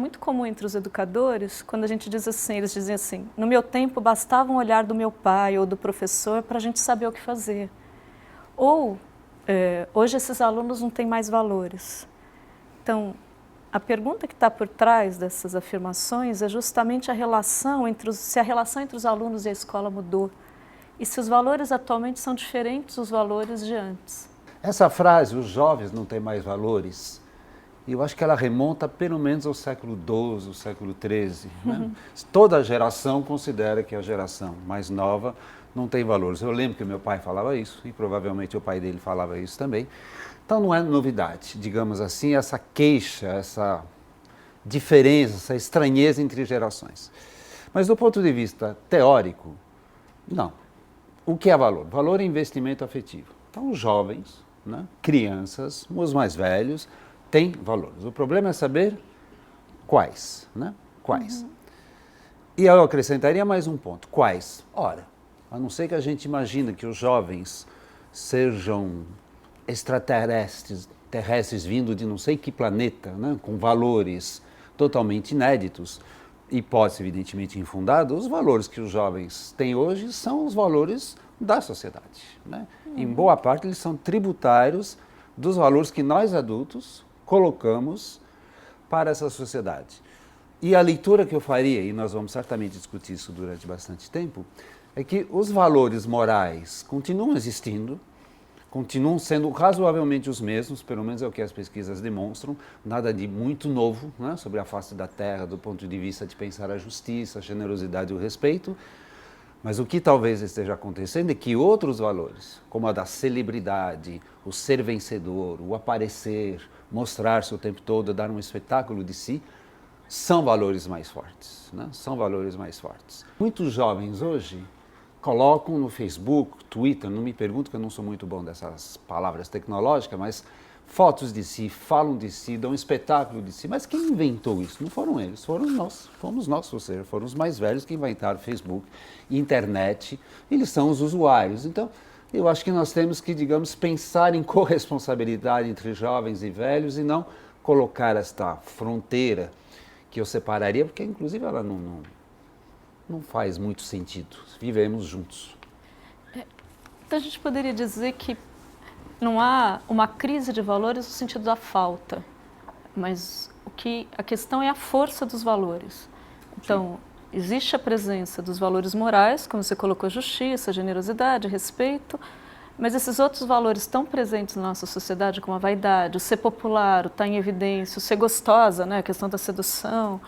muito comum entre os educadores, quando a gente diz assim, eles dizem assim, no meu tempo bastava um olhar do meu pai ou do professor para a gente saber o que fazer. Ou, hoje esses alunos não têm mais valores. Então, a pergunta que está por trás dessas afirmações é justamente a relação se a relação entre os alunos e a escola mudou. E se os valores atualmente são diferentes dos valores de antes. Essa frase, os jovens não têm mais valores, eu acho que ela remonta pelo menos ao século XII, ao século XIII. Né? Toda geração considera que a geração mais nova não tem valores. Eu lembro que meu pai falava isso, e provavelmente o pai dele falava isso também. Então não é novidade, digamos assim, essa queixa, essa diferença, essa estranheza entre gerações. Mas do ponto de vista teórico, não. O que é valor? Valor é investimento afetivo. Então os jovens, né, crianças, os mais velhos, têm valores. O problema é saber quais, né? Quais. E eu acrescentaria mais um ponto. Quais? Ora, a não ser que a gente imagine que os jovens sejam extraterrestres, terrestres vindo de não sei que planeta, né, com valores totalmente inéditos, hipótese evidentemente infundada, os valores que os jovens têm hoje são os valores da sociedade. Né? Em boa parte eles são tributários dos valores que nós adultos colocamos para essa sociedade. E a leitura que eu faria, e nós vamos certamente discutir isso durante bastante tempo, é que os valores morais continuam existindo, continuam sendo razoavelmente os mesmos, pelo menos é o que as pesquisas demonstram, nada de muito novo, né, sobre a face da Terra, do ponto de vista de pensar a justiça, a generosidade e o respeito, mas o que talvez esteja acontecendo é que outros valores, como a da celebridade, o ser vencedor, o aparecer, mostrar-se o tempo todo, dar um espetáculo de si, são valores mais fortes, né? São valores mais fortes. Muitos jovens hoje colocam no Facebook, Twitter, não me pergunto que eu não sou muito bom dessas palavras tecnológicas, mas fotos de si, falam de si, dão um espetáculo de si. Mas quem inventou isso? Não foram eles, foram nós, fomos nós, ou seja, foram os mais velhos que inventaram Facebook, internet, eles são os usuários. Então, eu acho que nós temos que, digamos, pensar em corresponsabilidade entre jovens e velhos e não colocar esta fronteira que eu separaria, porque inclusive ela não faz muito sentido. Vivemos juntos. Então a gente poderia dizer que não há uma crise de valores no sentido da falta, mas a questão é a força dos valores. Então, existe a presença dos valores morais, como você colocou, justiça, generosidade, respeito, mas esses outros valores tão presentes na nossa sociedade, como a vaidade, o ser popular, o estar em evidência, o ser gostosa, né, a questão da sedução,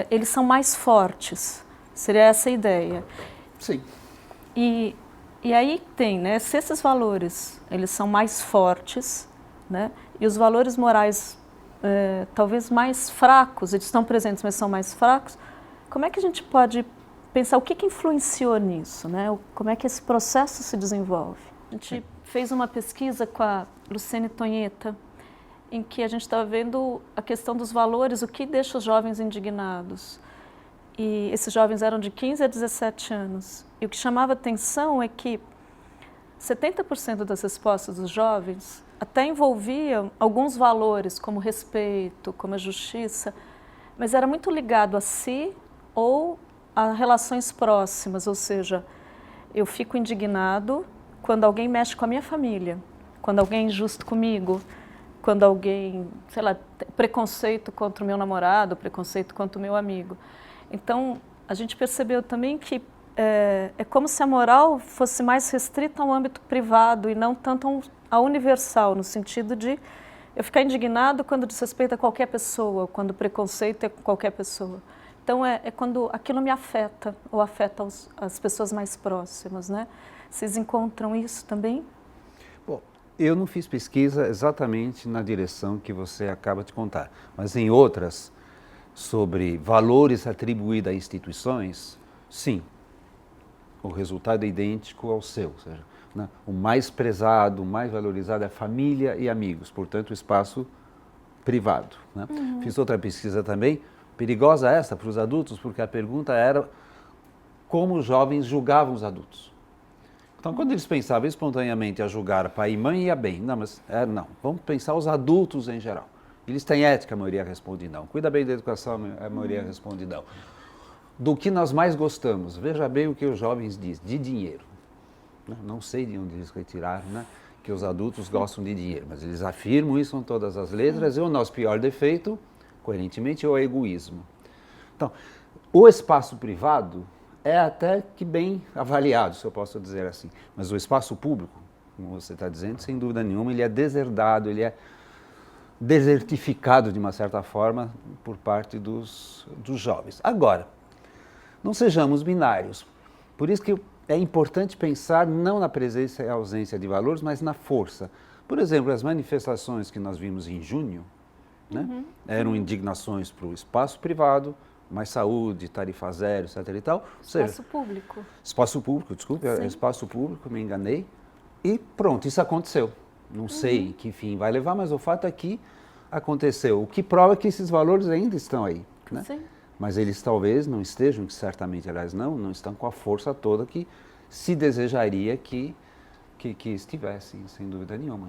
eles são mais fortes. Seria essa a ideia. Sim. E aí tem, né, se esses valores eles são mais fortes, né, e os valores morais talvez mais fracos, eles estão presentes, mas são mais fracos, como é que a gente pode pensar o que influenciou nisso, né? Como é que esse processo se desenvolve? A gente fez uma pesquisa com a Luciene Tonheta, em que a gente estava vendo a questão dos valores, o que deixa os jovens indignados. E esses jovens eram de 15 a 17 anos. E o que chamava atenção é que 70% das respostas dos jovens até envolviam alguns valores, como respeito, como a justiça, mas era muito ligado a si ou a relações próximas, ou seja, eu fico indignado quando alguém mexe com a minha família, quando alguém é injusto comigo, quando alguém, sei lá, preconceito contra o meu namorado, preconceito contra o meu amigo. Então, a gente percebeu também que é como se a moral fosse mais restrita ao âmbito privado e não tanto ao universal, no sentido de eu ficar indignado quando desrespeita qualquer pessoa, quando o preconceito é com qualquer pessoa. Então, é quando aquilo me afeta, ou afeta as pessoas mais próximas, né? Vocês encontram isso também? Bom, eu não fiz pesquisa exatamente na direção que você acaba de contar, mas em outras, sobre valores atribuídos a instituições, sim, o resultado é idêntico ao seu, ou seja, né, o mais prezado, o mais valorizado é família e amigos, portanto, o espaço privado. Né? Fiz outra pesquisa também, perigosa essa para os adultos, porque a pergunta era como os jovens julgavam os adultos. Então, quando eles pensavam espontaneamente a julgar pai e mãe, ia bem. Não, mas não, vamos pensar os adultos em geral. Eles têm ética, a maioria responde não. Cuida bem da educação, a maioria responde não. Do que nós mais gostamos, veja bem o que os jovens dizem, de dinheiro. Não sei de onde eles retiraram, né? Que os adultos gostam de dinheiro, mas eles afirmam isso com todas as letras, e o nosso pior defeito, coerentemente, é o egoísmo. Então, o espaço privado é até que bem avaliado, se eu posso dizer assim, mas o espaço público, como você está dizendo, sem dúvida nenhuma, ele é deserdado, ele é desertificado de uma certa forma por parte dos jovens. Agora, não sejamos binários, por isso que é importante pensar não na presença e ausência de valores, mas na força. Por exemplo, as manifestações que nós vimos em junho, né, eram indignações para o espaço privado, mais saúde, tarifa zero, etc. e tal. Espaço público. Espaço público, desculpe, espaço público, me enganei. E pronto, isso aconteceu. Não sei que fim vai levar, mas o fato é que aconteceu. O que prova que esses valores ainda estão aí, né? Sim. Mas eles talvez não estejam, que certamente, aliás, não estão com a força toda que se desejaria que estivessem, sem dúvida nenhuma.